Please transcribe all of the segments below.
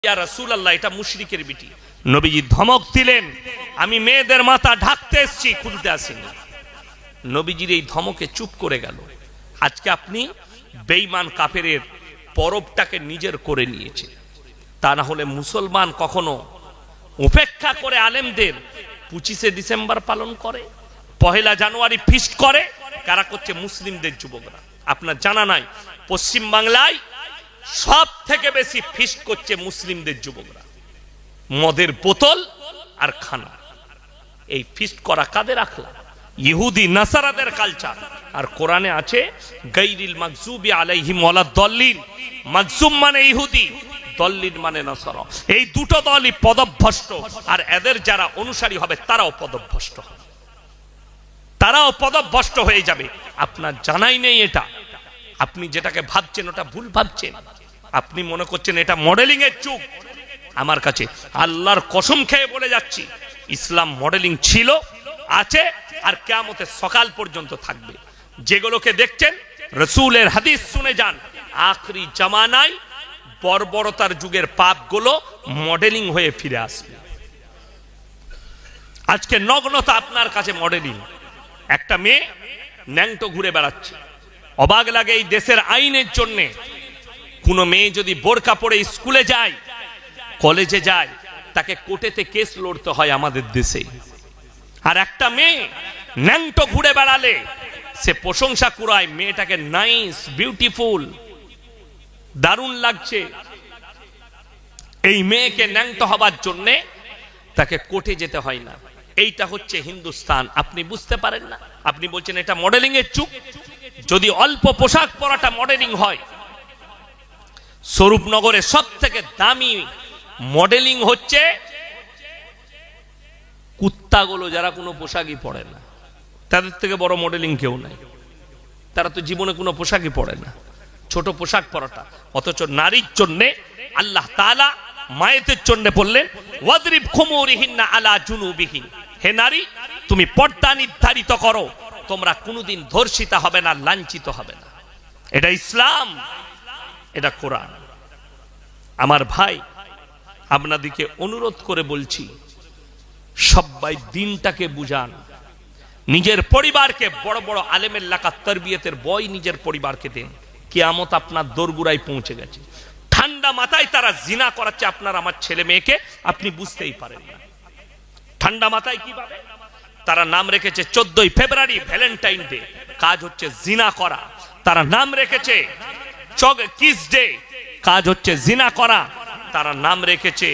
ইয়া রাসূলুল্লাহ, এটা মুশরিকের বিটি। নবীজি ধমক দিলেন, আমি মেয়েদের মাথা ঢাকতে এসেছি, খুলতে আসিনি। নবীজির এই ধমকে চুপ করে গেল। আজকে আপনি বেঈমান কাফেরের পরবটাকে নিজের করে নিয়েছে। তা না হলে মুসলমান কখনো উপেক্ষা করে আলেমদের 25শে ডিসেম্বর পালন করে, 1 জানুয়ারি ফিস্ট করে? কারা করছে? মুসলিমদের যুবকরা। আপনার জানা নাই, পশ্চিম বাংলায় সব থেকে বেশি ফিস্ট করছে মুসলিমদের যুবকরা। মদের বোতল আর খানা, এই ফিস্ট করা কাদের আখলা? ইহুদি নাসারাদের কালচার। আর কোরআনে আছে গায়রিল মাগজুবি আলাইহিম ওয়ালাদ-দাল্লিন। মাগজুম মানে ইহুদি, দল্লিন মানে নাসারা। এই দুটো দলই পদভ্রষ্ট, আর এদের যারা অনুসারী হবে তারাও পদভ্রষ্ট হবে, তারাও পদভ্রষ্ট হয়ে যাবে। আপনার জানাই নেই এটা। আপনি যেটাকে ভাবছেন ওটা ভুল ভাবছেন। আপনি মনে করছেন এটা মডেলিং এর যুগ। আমার কাছে আল্লাহর কসম খেয়ে বলে যাচ্ছি, ইসলাম মডেলিং ছিল, আছে, আর কিয়ামতের সকাল পর্যন্ত থাকবে। যেগুলোকে দেখছেন রাসূলের হাদিস শুনে যান, আখরি জামানায় বর্বরতার যুগের পাপগুলো মডেলিং হয়ে ফিরে আসবে। আজকে নগ্নতা আপনার কাছে মডেলিং। একটা মেয়ে ন্যাংটো ঘুরে বেড়াচ্ছে, অবাক লাগে। এই দেশের আইনের জন্য কোনো মেয়ে যদি বোরকা পরে স্কুলে যায়, কলেজে যায়, তাকে কোর্টেতে কেস লড়তে হয় আমাদের দেশে। আর একটা মেয়ে ন্যাংটো ঘুরে বেড়ালে সে প্রশংসা কুড়ায়, মেয়েটাকে নাইস, বিউটিফুল, দারুণ লাগছে। এই মেয়েকে ন্যাংটো হবার জন্য তাকে কোর্টে যেতে হয় না। এইটা হচ্ছে হিন্দুস্তান। আপনি বুঝতে পারেন না? আপনি বলছেন এটা মডেলিং এর যুগ। যদি অল্প পোশাক পরাটা মডেলিং হয়, স্বরূপনগরে সব থেকে দামি মডেলিং হচ্ছে কুত্তাগুলো, যারা কোনো পোশাকই পরে না। তাদের থেকে বড় মডেলিং কেউ নাই। তারা তো জীবনে কোনো পোশাকই পরে না, ছোট পোশাক পরাটা। অথচ নারীর জন্য আল্লাহ তাআলা মায়েদের জন্য বললেন, ওয়াদরিব খুমুরিহিন্না আলা জুনুবিহিন। হে নারী, তুমি পর্দা নির্ধারিত করো, তোমরা কোনোদিন ধর্ষিতা হবে না, লাঞ্ছিত হবে না। এটা ইসলাম, এটা কোরআন। আমার ভাই, আপনাদেরকে অনুরোধ করে বলছি, সবাই দিনটাকে বুঝান। নিজের পরিবারকে, বড় বড় আলেমের লেখা তরবিয়তের বই নিজের পরিবারকে দেন। কিয়ামত আপনার দোরগোড়ায় পৌঁছে গেছে। ঠান্ডা মাথায় তারা জিনা করাচ্ছে আপনার আমার ছেলে মেয়েকে, আপনি বুঝতেই পারেন না। ঠান্ডা মাথায় কিভাবে তারা নাম রেখেছে 14ই ফেব্রুয়ারি ভ্যালেন্টাইন ডে, কাজ হচ্ছে জিনা করা। তারা নাম রেখেছে কিস ডে, কাজ হচ্ছে জিনা করা। তারা নাম রেখেছে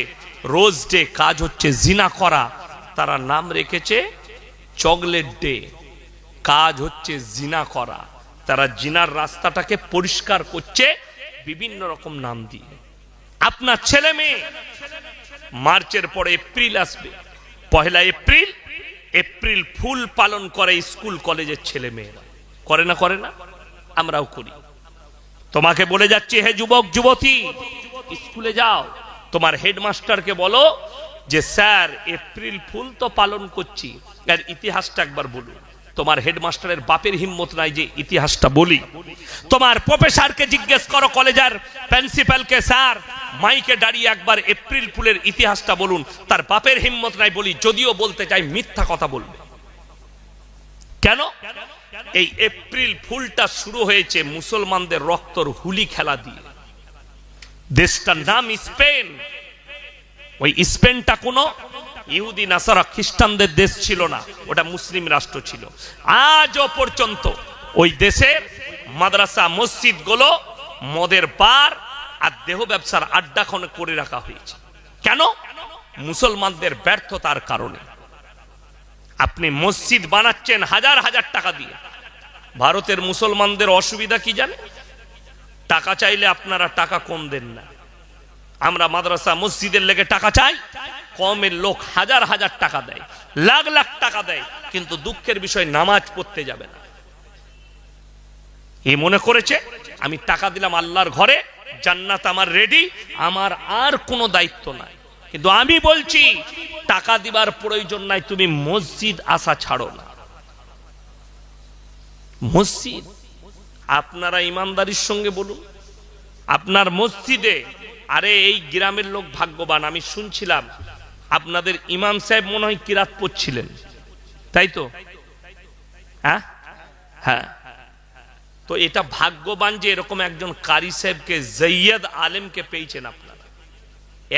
রোজ ডে, কাজ হচ্ছে জিনা করা। তারা নাম রেখেছে চকলেট ডে, কাজ হচ্ছে জিনা করা। তারা জিনার রাস্তাটাকে পরিষ্কার করছে বিভিন্ন রকম নাম দিয়ে। আপনার ছেলে মেয়ে, মার্চের পরে এপ্রিল আসবে, 1 এপ্রিল, এপ্রিল ফুল পালন করে স্কুল কলেজের ছেলে মেয়েরা। করে না? করে না? আমরাও করি। তোমাকে বলে যাচ্ছি, হে যুবক যুবতী, স্কুলে যাও, তোমার হেডমাস্টারকে বলো যে স্যার এপ্রিল ফুল তো পালন করছি, এর ইতিহাসটা একবার বলুন। তোমার হেডমাস্টারের বাপের হিম্মত নাই যে ইতিহাসটা বলি। তোমার প্রফেসরকে জিজ্ঞেস করো, কলেজের প্রিন্সিপালকে, স্যার মাইকে দাঁড়িয়ে একবার এপ্রিল ফুলের ইতিহাসটা বলুন। তার বাপের হিম্মত নাই। বলি, যদিও বলতে চাই মিথ্যা কথা বলবে। কেন? এই এপ্রিল ফুলটা শুরু হয়েছে মুসলমানদের রক্তর হুলি খেলা দিয়ে। দেশটার নাম স্পেন। ওই স্পেনটা কোনো ইহুদি নাসারা খ্রিস্টানদের দেশ ছিল না, ওটা মুসলিম রাষ্ট্র ছিল। আজও পর্যন্ত ওই দেশের মাদ্রাসা মসজিদ গুলো মদের বার আর দেহ ব্যবসার আড্ডা করে রাখা হয়েছে। কেন? মুসলমানদের ব্যর্থতার কারণে। আপনি মসজিদ বানাচ্ছেন হাজার হাজার টাকা দিয়ে। ভারতের মুসলমানদের অসুবিধা কি জানেন? টাকা চাইলে আপনারা টাকা কম দেন না। আমরা মাদ্রাসা মসজিদের লেগে টাকা চাই, কমের লোক হাজার হাজার টাকা দেয়, লাখ লাখ টাকা দেয়, কিন্তু দুঃখের বিষয় নামাজ পড়তে যাবে না। এই মনে করেছে আমি টাকা দিলাম আল্লাহর ঘরে, জান্নাত আমার রেডি, আমার আর কোনো দায়িত্ব নাই। কিন্তু আমি বলছি টাকা দিবার প্রয়োজন নাই, তুমি মসজিদ আসা ছাড়ো না। মসজিদ, আপনারা ইমানদারির সঙ্গে বলুন, আপনার মসজিদে আরে এই গ্রামের লোক ভাগ্যবান, আমি শুনছিলাম আপনাদের ইমাম সাহেব মনে হয় কিরাত পড়ছিলেন, তাই তো? হ্যাঁ হ্যাঁ, তো এটা ভাগ্যবান যে এরকম একজন কারি সাহেবকে, জৈয়দ আলেমকে পেয়েছেন আপনারা।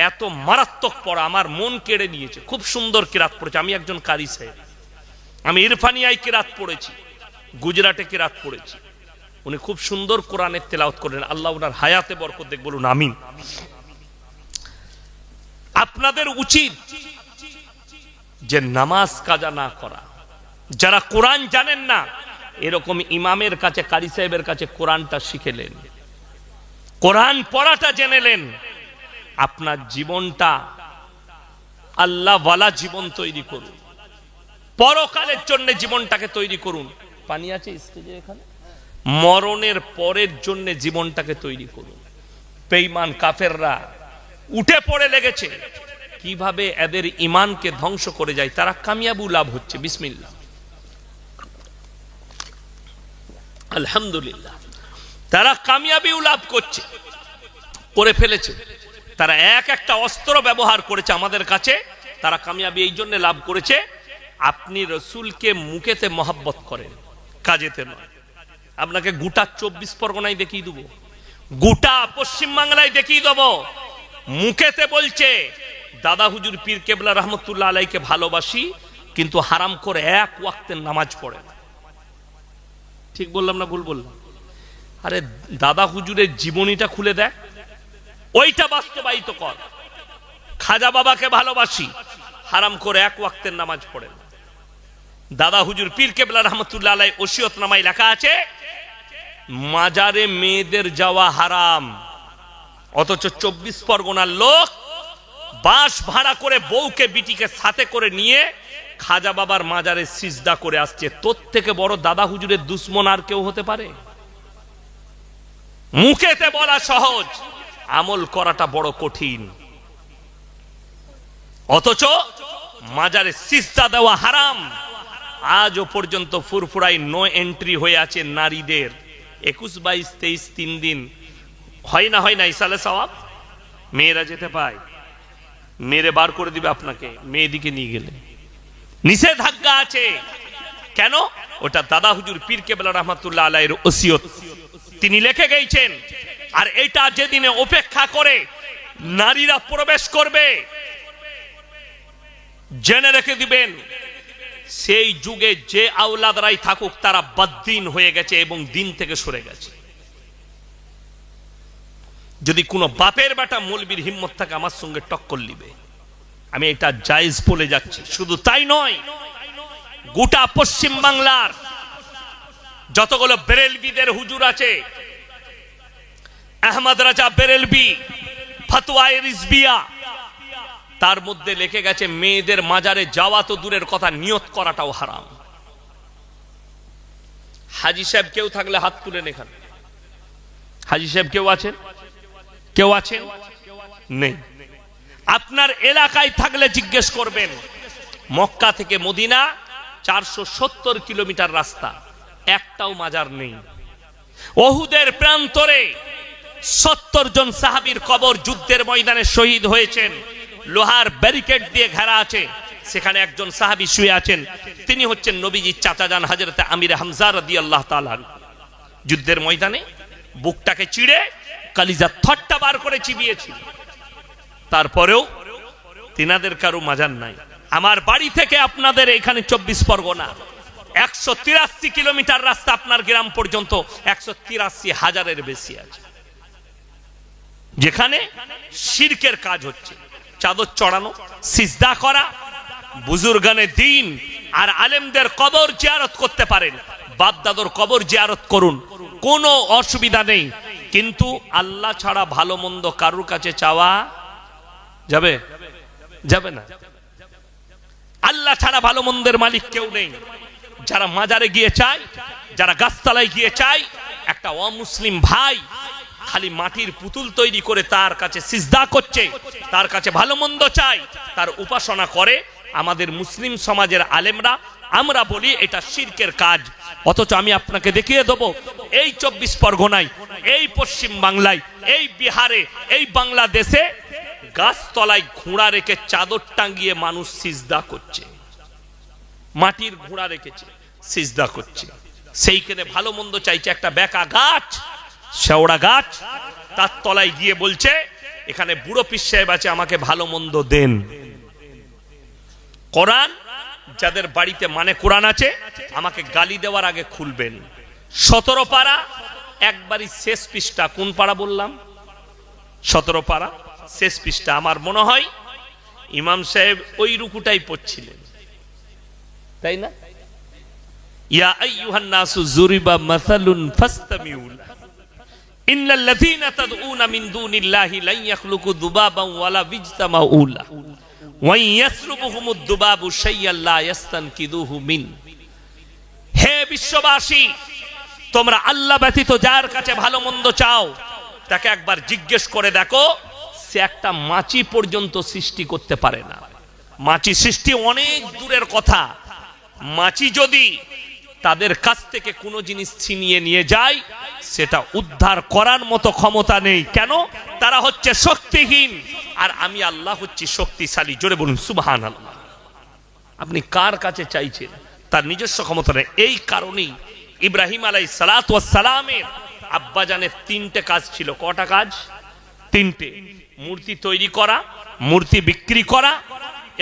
এত মারাত্মক পড়া, আমার মন কেড়ে নিয়েছে। খুব সুন্দর কিরাত পড়েছে। আমি একজন কারি সাহেব, আমি ইরফানিয়ায় কিরাত পড়েছি, গুজরাটে কিরাত পড়েছি। উনি খুব সুন্দর কোরআনের তেলাওয়াত করেন। আল্লাহ উনার হায়াতে বরকত দেখ, বলুন আমিন। আপনাদের উচিত যে নামাজ কাজা না করা। যারা কোরআন জানেন না, এরকম ইমামের কাছে, কারি সাহেবের কাছে কোরআনটা শিখেলেন, কোরআন পড়াটা জেনেলেন, আপনার জীবনটা আল্লাহ ওয়ালা জীবন তৈরি করুন, পরকালের জন্য জীবনটাকে তৈরি করুন। পানি আছে স্টেজে এখানে? মরণের পরের জন্য জীবনটাকে তৈরি করুন। বেঈমান কাফেররা উঠে পড়ে লেগেছে কিভাবে এদের ঈমানকে ধ্বংস করে যায়, তারা কামিয়াবি লাভ হচ্ছে। বিসমিল্লাহ, আলহামদুলিল্লাহ, তারা কামিয়াবি লাভ করছে, করে ফেলেছে। তারা এক একটা অস্ত্র ব্যবহার করেছে আমাদের কাছে, তারা কামিয়াবি এই জন্য লাভ করেছে। আপনি রসুলকে মুখেতে মহব্বত করেন, কাজেতে নয়। আপনাকে গোটা 24 পরগনায় দেখিয়ে দেবো, গোটা পশ্চিম বাংলায় দেখিয়ে দেবো। মুখেতে বলছে দাদা হুজুর পীর কেবলা রহমতুল্লাহ আলাইকে ভালোবাসি, কিন্তু হারাম করে এক ওয়াক্তের নামাজ পড়ে না। ঠিক বললাম না ভুল বললাম? আরে দাদা হুজুরের জীবনীটা খুলে দেখ, ওইটা বাস্তবায়িত কর। খাজা বাবাকে ভালোবাসি, হারাম করে এক ওয়াক্তের নামাজ পড়ে না। দাদা হুজুর পীর কেবলা রহমতুল্লাহ আলাই ওসিয়ত নামায় লেখা আছে মাজারে মেয়েদের যাওয়া হারাম, অথচ 24 পরগনার লোক বাস ভাড়া করে বউকে বিটিকে সাথে করে নিয়ে খাজা বাবার মাজারে সিজদা করে আসছে। তোর থেকে বড় দাদা হুজুরের দুশ্মন আর কেউ হতে পারে? মুখেতে বলা সহজ, আমল করাটা বড় কঠিন। অথচ মাজারে সিজদা দেওয়া হারাম। আজও পর্যন্ত ফুরফুরাই নো এন্ট্রি হয়ে আছে নারীদের। 21, 22, 23 3 দিন হয় না, হয় না ইসালে সওয়াব। মেয়েরা যেতে পায়, মেরে বার করে দিবে আপনাকে মেয়েদিকে নিয়ে গেলে। নিষেধাজ্ঞা আছে। কেন? ওটা দাদা হুজুর পীর কেবলা রহমাতুল্লাহ আলাইহির ওসিয়ত, তিনি লিখে গেছেন। আর এটা যেদিনে অপেক্ষা করে নারীরা প্রবেশ করবে, জেনে রেখে দিবেন সেই যুগে যে আওলাদরাই থাকুক তারা বদ্দিন হয়ে গেছে এবং দিন থেকে সরে গেছে। যদি কোনো বাপের বেটা মৌলবীর হিম্মত থাকে আমার সঙ্গে টক্কর নিবে, আমি এটা জায়েজ বলে যাচ্ছি। শুধু তাই নয়, গোটা পশ্চিম বাংলার যতগুলো বেরেলবিদের হুজুর আছে, আহমদ রাজা বেরেলবি, ফতোয়ায়ে রিজবিয়া, তার মধ্যে লিখে গেছে মেয়েদের মাজারে যাওয়া তো দূরের কথা, নিয়ত করাটাও হারাম। হাজী সাহেব কেউ থাকলে হাত তুলেন এখানে। হাজী সাহেব কেউ আছেন? কেউ আছেন? নেই। আপনার এলাকায় থাকলে জিজ্ঞেস করবেন। মক্কা থেকে মদিনা 470 কিলোমিটার রাস্তা, একটাও মাজার নেই। ওহুদের প্রান্তরে 70 জন সাহাবীর কবর যুদ্ধের ময়দানে শহীদ হয়েছেন। লোহার ব্যারিকেড দিয়ে ঘেরা আছে, সেখানে একজন সাহাবী শুয়ে আছেন, তিনি হচ্ছেন নবীজির চাচাজান হযরত আমির হামজা রাদিয়াল্লাহু তাআলা। যুদ্ধের ময়দানে বুকটাকে চিড়ে কলিজা থট্টা বার করে চিবিয়েছিল, তারপরেও তিনাদের কারো মাজার নাই। আমার বাড়ি থেকে আপনাদের এখানে 24 পরগনা 183 কিলোমিটার রাস্তা, আপনার গ্রাম পর্যন্ত 183,000-এর বেশি আছে, যেখানে শিরকের কাজ হচ্ছে। চাদর চড়ানো, সিজদা করা, বুজুর্গানে দিন আর আলেমদের কবর জিয়ারত করতে পারেন, বাপ দাদর কবর জিয়ারত করুন, কোনো অসুবিধা নেই। কিন্তু আল্লাহ ছাড়া ভালো মন্দ কারুর কাছে চাওয়া যাবে? যাবে না। আল্লাহ ছাড়া ভালো মন্দের মালিক কেউ নেই। যারা মাজারে গিয়ে চায়, যারা গাছতলায় গিয়ে চায়, একটা অমুসলিম ভাই খালি মাটির পুতুল তৈরি করে তার কাছে সিজদা করছে, তার কাছে ভালো মন্দ চাই, তার উপাসনা করে, আমাদের মুসলিম সমাজের আলেমরা আমরা বলি এটা শিরকের কাজ। অথচ আমি আপনাকে দেখিয়ে দেব এই 24 পরগনায়, এই পশ্চিম বাংলায়, এই বিহারে, এই বাংলাদেশে গাছতলায় ঘোড়া রেখে চাদর টাঙ্গিয়ে মানুষ সিজদা করছে, মাটির ঘোড়া রেখেছে সিজদা করছে। সেইখানে ভালো মন্দ চাইছে, একটা বেকা গাছ, শেওড়া গাছ, তার তলায় গিয়ে বলছে এখানে বুড়ো পীর সাহেব আছে, আমাকে ভালো মন্দ দেন। কোরআন যাদের বাড়িতে মানে কোরআন আছে আমাকে গালি দেওয়ার আগে খুলবেন। 17 পারা একবারই শেষ পৃষ্ঠা। কোন পারা বললাম? 17 পারা শেষ পৃষ্ঠা। আমার মনে হয় ইমাম সাহেব ওই রুকুটাই পড়ছিলেন, তাই না? ইয়া আইয়ুহান নাসু যুরিবা মাসালুন ফাসতামিউ লাহু ইন্নাল্লাযীনা তাদউনা মিন দুনিল্লাহি লা ইয়াখলুকু যুবাবান ওয়ালা বিজতামাউ লাহু ওয়া ইয়াসলুবুহুমুদ যুবাবু শাইয়্যান লা ইয়াস্তানকিদুহু মিন। হে বিশ্ববাসী, তোমরা আল্লাহ ব্যতীত যার কাছে ভালো মন্দ চাও তাকে একবার জিজ্ঞেস করে দেখো, সে একটা মাছি পর্যন্ত সৃষ্টি করতে পারে না। মাছি সৃষ্টি অনেক দূরের কথা। মাছি যদি তাদের কাছ থেকে কোনো জিনিস ছিনিয়ে নিয়ে যায় সেটা উদ্ধার করার মতো ক্ষমতা নেই। কেন? তারা হচ্ছে শক্তিহীন, আর আমি আল্লাহ হচ্ছি শক্তিশালী। জোরে বলুন সুবহানাল্লাহ। আপনি কার কাছে চাইছেন? তার নিজস্ব ক্ষমতা নেই। এই কারণেই ইব্রাহিম আলাইহিস সালাতু ওয়াস সালামের আব্বাজানের 3টে কাজ ছিল। কটা কাজ? 3টে। মূর্তি তৈরি করা, মূর্তি বিক্রি করা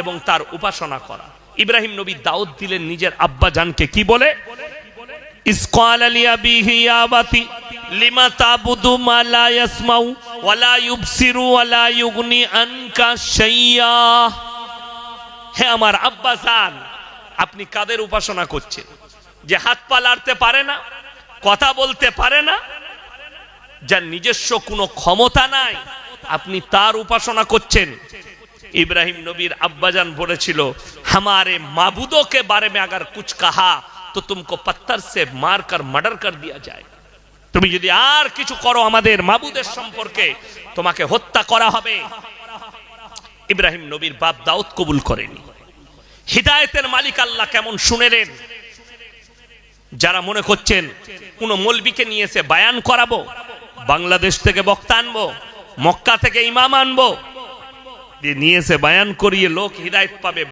এবং তার উপাসনা করা। ইব্রাহিম নবী দাওয়াত দিলেন নিজের আব্বাজানকে, কি বলে? ইসকালা লিয়াবিহি ইয়া আবাতি লিমা তাবুদু মা লা ইয়াসমাউ ওয়া লা ইউবসিরু ওয়া লা ইউগনি আনকা শাইয়্যা। হে আমার আব্বাজান, আপনি কাদের উপাসনা করছেন? যে হাত পা নাড়তে পারে না, কথা বলতে পারে না, যার নিজস্ব কোনো ক্ষমতা নাই, আপনি তার উপাসনা করছেন। इब्राहिम नबीर अब्बाजान बोलेছিল हमारे माबूदों के बारे में अगर कुछ कहा तो तुमको पत्थर से मारकर मर्डर कर दिया जाएगा। তুমি যদি আর কিছু করো আমাদের মাবুদের সম্পর্কে তোমাকে হত্যা করা হবে। ইব্রাহিম নবীর বাপ দাউদ কবুল করেনি। হিদায়াতের মালিক আল্লাহ কেমন শুনেলেন। যারা মনে করছেন কোন মৌলবীকে নিয়ে এসে বয়ান করাবো, বাংলাদেশ থেকে বক্তা আনবো, মক্কা থেকে ইমাম আনবো, নিয়ে এসে বয়ান করিয়ে লোক হিদায়াত পাবে।